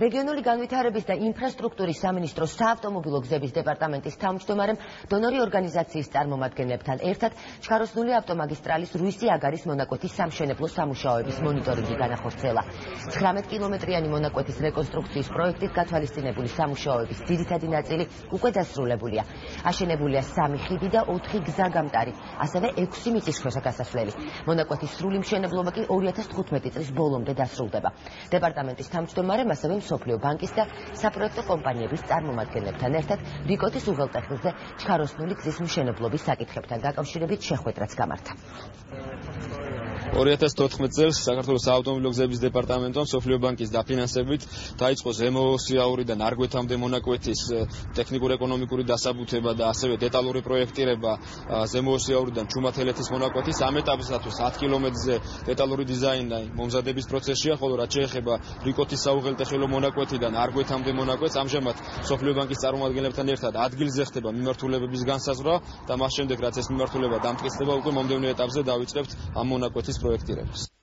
რეგიონული განვითარების და ინფრასტრუქტურის სამინისტროს საავტომობილო გზების დეპარტამენტის თავმჯდომარემ დონორი ორგანიზაციის წარმომადგენლებთან ერთად ჩხაროსნული ავტომაგისტრალის რუისი-აგარის მონაკვეთის სამშენებლო სამუშაოების მონიტორინგი განახორციელა. 19 კილომეტრიანი მონაკვეთის რეკონსტრუქციის პროექტით გათვალისწინებული სამუშაოების ძირითადი ნაწილი უკვე დასრულებულია. აშენებულია 3 ხიდი და 4 გზაგამტარი, ასევე 6 მიწისქვეშა გასასვლელი. მონაკვეთის სრული მშენებლობა კი 2015 წლის ბოლომდე დასრულდება. დეპარტამენტის თავმჯდომარემ ასევე მსოფლიო ბანკის და საპროექტო კომპანიების წარმომადგენლებთან ერთად რიკოთის უღელტეხილზე ჩხაროსნული გზის მშენებლობის საკითხებთან დაკავშირებით შეხვედრაც გამართა. 2014 წელს საქართველოს საავტომობილო გზების დეპარტამენტმა მსოფლიო ბანკის დაფინანსებით დაიწყო ზემოოსიაურიდან არგვეთამდე მონაკვეთის ტექნიკურ-ეკონომიკური დასაბუთება და ასევე დეტალური პროექტირება ზემოოსიაურიდან ჩუმათელეთის მონაკვეთის. ამ ეტაპისათვის 10 კილომეტრზე დეტალური დიზაინა მომზადების პროცესია, ხოლო რაც შეეხება რიკოთის საუღელტეხილო მონაკვეთიდან არგვეთამდე მონაკვეთს, ამჟამად მსოფლიო ბანკის წარმომადგენლებთან ერთად ადგილზე ხდება მიმართულებების განსაზღვრა და მას შემდეგ რაც ეს მიმართულება დამტკიცდება, უკვე მომდევნო ეტაპზე დავიწყებთ ამ მონაკვეთის პროექტირებას.